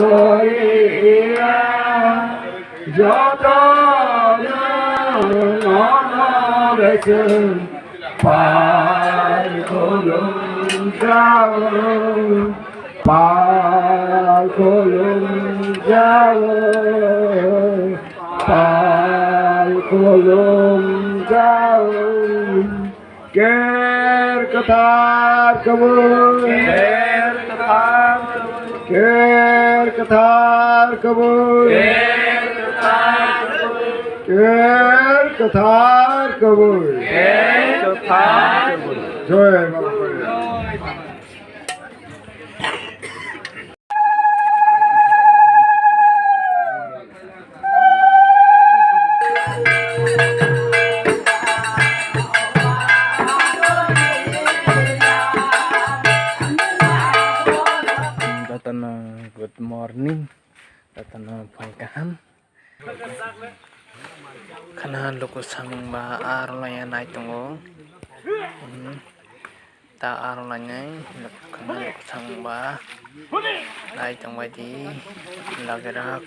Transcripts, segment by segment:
করিয়া যত গেছে পার করুন যাও পার করুন যাও পার করুন যাও কের কথার কবুল কের কথার কবুল কের কথার কবুল জয় বাবা। Good morning, datang pangkahan. Kana luko sang ba arolanya naik tunggu. Ta arolanya kana luko sang ba naik tunggu di lagerak.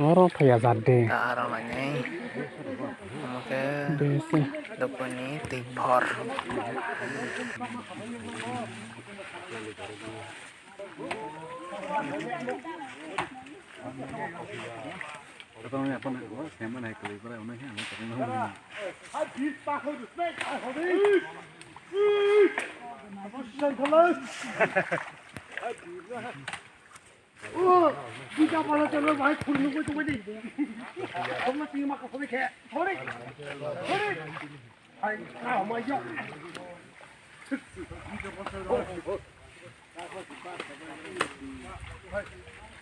Orang kaya zade. Ta arolanya maka luko ni tipor. Katanya apa nak buat? Saya mana ikut ibarat orang ni, anak tak mahu. Oh, kita malah jangan baik pun lupa tu badi. Kamu terima kasih boleh ke? Boleh. Boleh. Hai, kau mai jauh.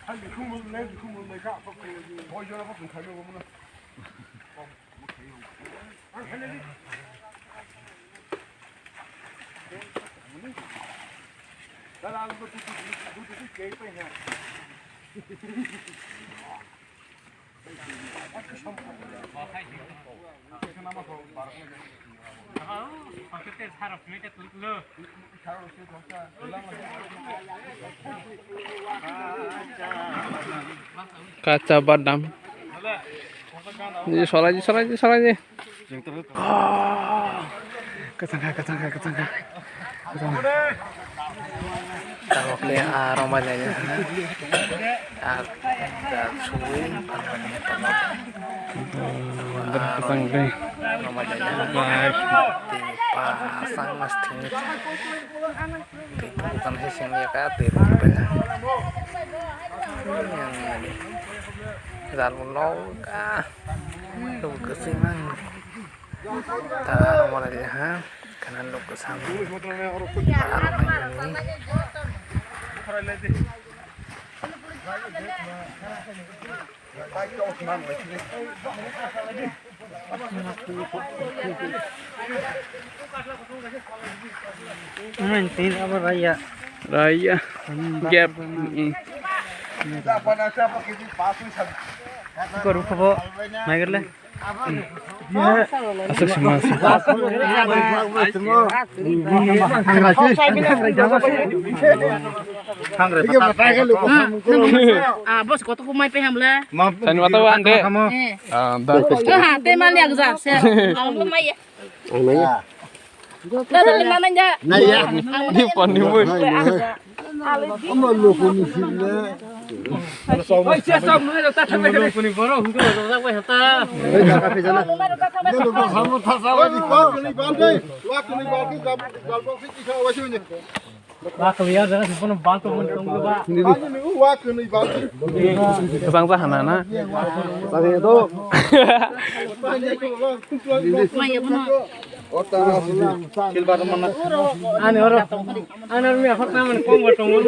Hai,你空门来，你空门没干，不可以，我原来不很开着我们呢。看那里。咱俩都给背下。Kaca badam. Ini soalnya. Ketangka. Kalau ke aromalanya, agak sulit Ketangka. aromalanya dipasang mesti bukan sing ya kadir banyak yang ini lalu nol kah lu kesimang tak aromalanya karena lu kesam aromalanya Apa raya? Raya. Gap. Kau rupa mager lah. Asal semua. Bos kau tu kumai peham lah. Sani mata wan deh. Teh mana yang zak? Ang lumai ya. Lalu lima nanya. Di pon di mun. Kesang tahanana. Maya pun. Ane orang ni apa nama ni kong batong.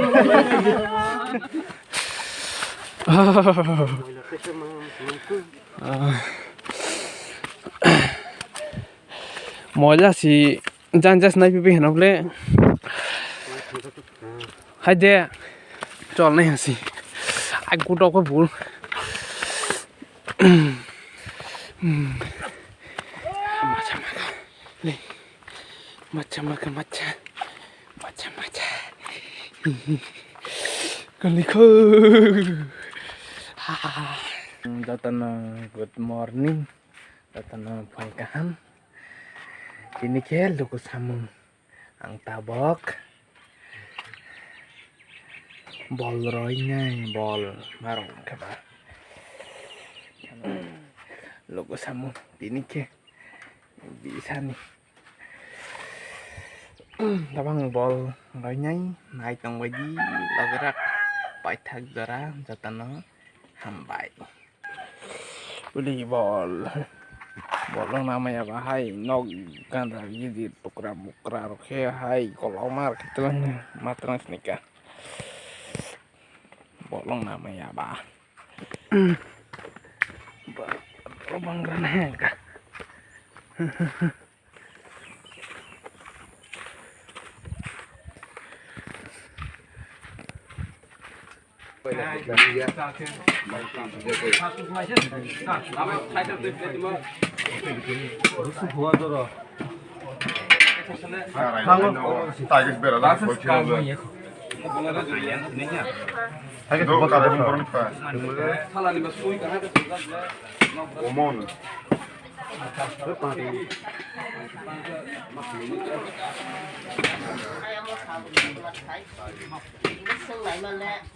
Moja si janjas naik pipi hendak le. Hai deh, col nih sih. Aku tahu kau bul. Macam Good morning. Pagkahan. Tinikel luko samung ang tabok. Ball roy ngay ball marong ka ba? Luko samung tinikel. Bisa nih. Tabang ball roy ngay naik tong waji lagrak pai thag dara jatano hambay. Uli ball. Bolong namanya apa? Hai, nog kan lagi di tukra-mukra oke, hai, kalau mar gitu lah, matrans nikah. Bolong namanya apa? Lubang granat kah?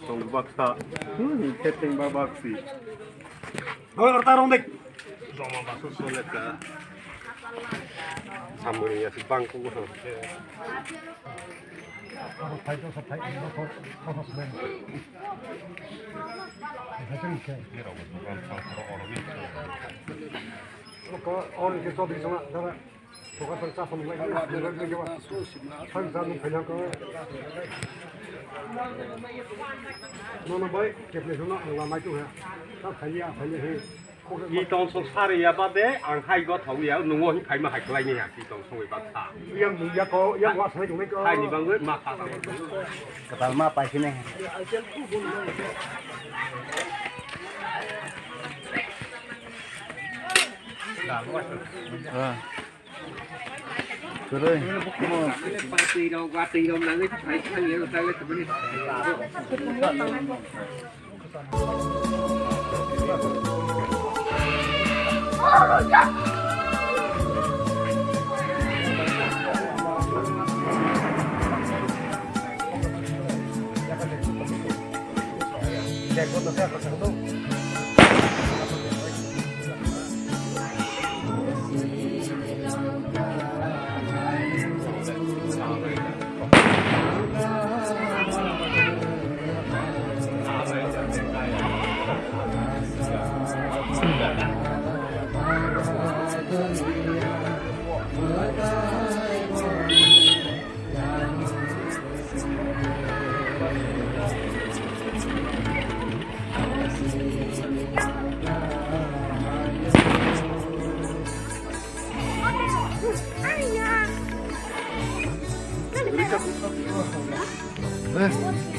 동박사 캐팅 바박시 tarong dik. Zoma baso soleta samurinya si bangku Di tong song sari ya ba de ang hai go thau ya nu wo hi phai ma hai klai ni ya di tong song we ba sa hai ni bang we ma kha Katal ma pa sini. 그래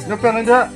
옆에 앉아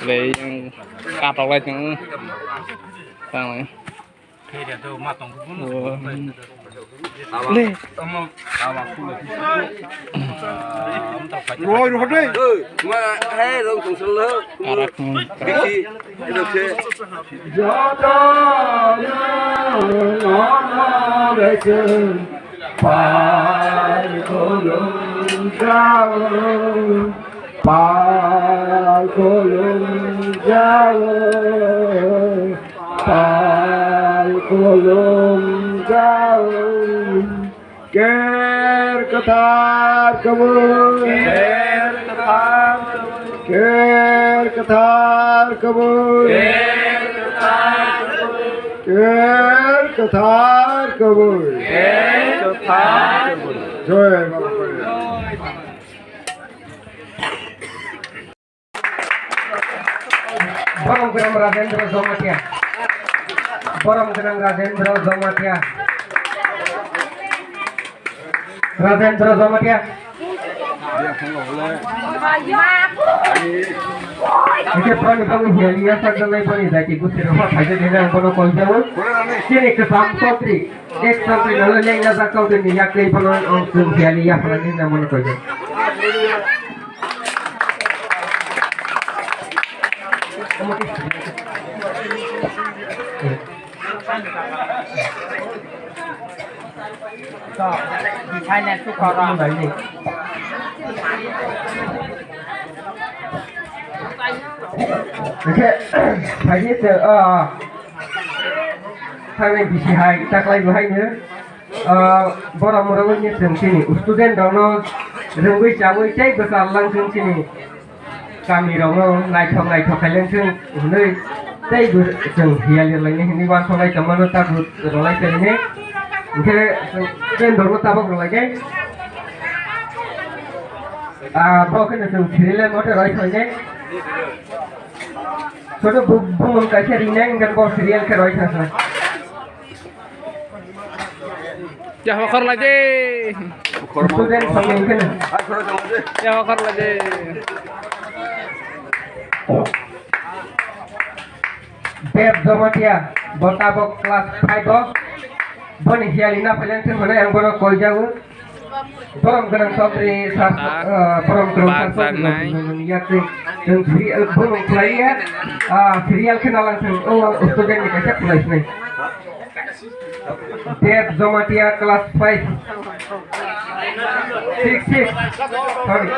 lấy cắt vào lại những sang này lên rồi rồi đây mà hay đâu cũng sớm lớn cắt được chứ gió to nó về trường phải có lưng cao phải có lưng cao phải có lưng cao ker ketar kebun ker ketar kebun ker ketar kebun rồi Borong Genang Rajendra Zomatia Borong Genang Rajendra Zomatia Rajendra Zomatia Ini peran kamu hialia saja lagi pani dari gusti rumah saja dengan kono koljamu. Sini ke Samsotri, ek sampai lalu yang nasa kau tu ni yak lagi pano orang hialia peran ini nama koljamu. So, di China tu korang balik. Oke, pagi tu thằng bị hại tak lagi hai nữa borang morang ni sini student dono rungui cawui cai besar langsung sini kami dono naik thok kalian sing nơi cai besar hialir lagi ni wan thok naik teman tak rolai sini oke student dono tabak rolai cai bawa kena sing serial motor rolai cai छोटो बुम कैसे रिनेंग कर को serial के रोई था ya bakar lagi student function ya bakar lagi Beb Zomatia Botabok kelas 5 Boni hialina pelensin mana yang bono kol jauh Borong Genang Sobri Borong Genang Sobri Yakni dan serial borong pelaya serial kenalan student ni kasih pelai ni Beb Zomatia kelas 5 6 sorry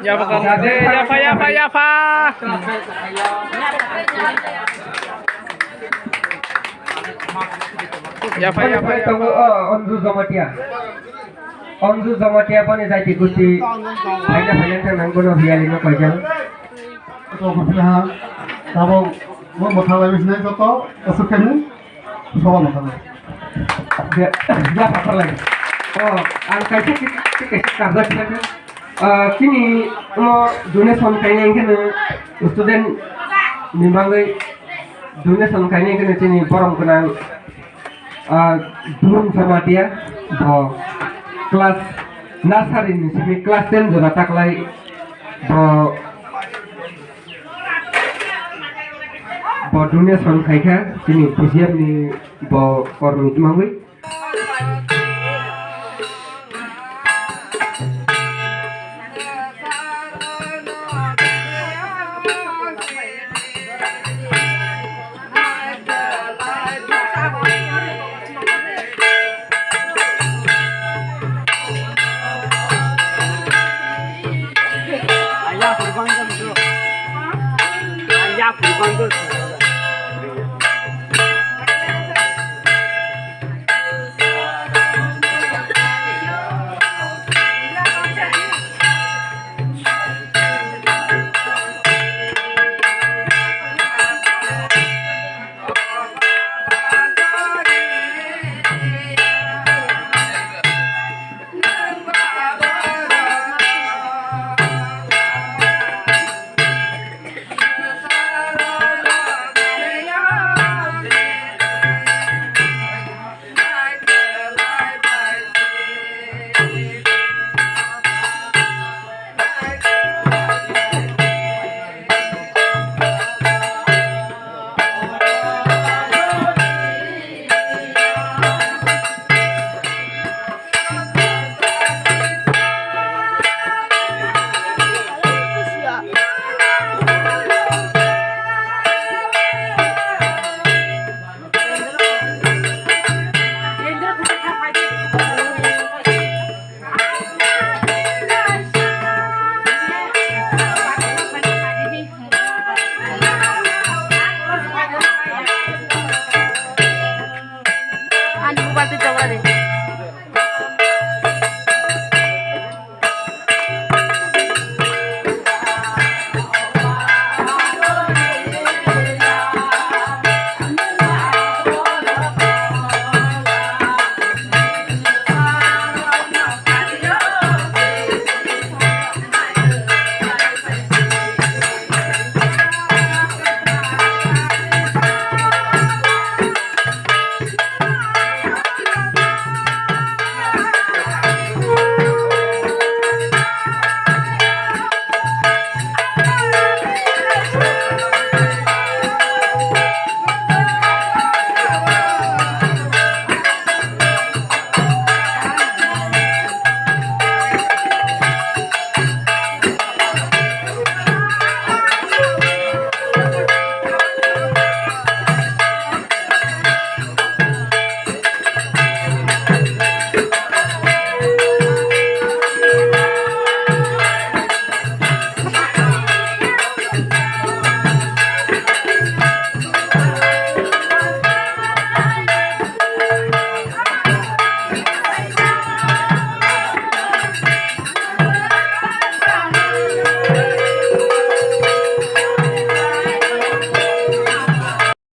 ya bakar lagi ya pa tunggu Onzu Zomatia pani jadi gusti banyak tenang kono hialino kajal to gupna tabo mo mothala bisne to asukenu soba mothala dia apa lagi angka itu kita kabar kita kini mau donation kayaknya ini student nimbangai donation kayaknya ini sini Borong Genang Burung Zomatia kelas nasari ni sini kelas 10 jora tak lai bo dunia son khaika sini pujian ni bo kormit mangui Ayah,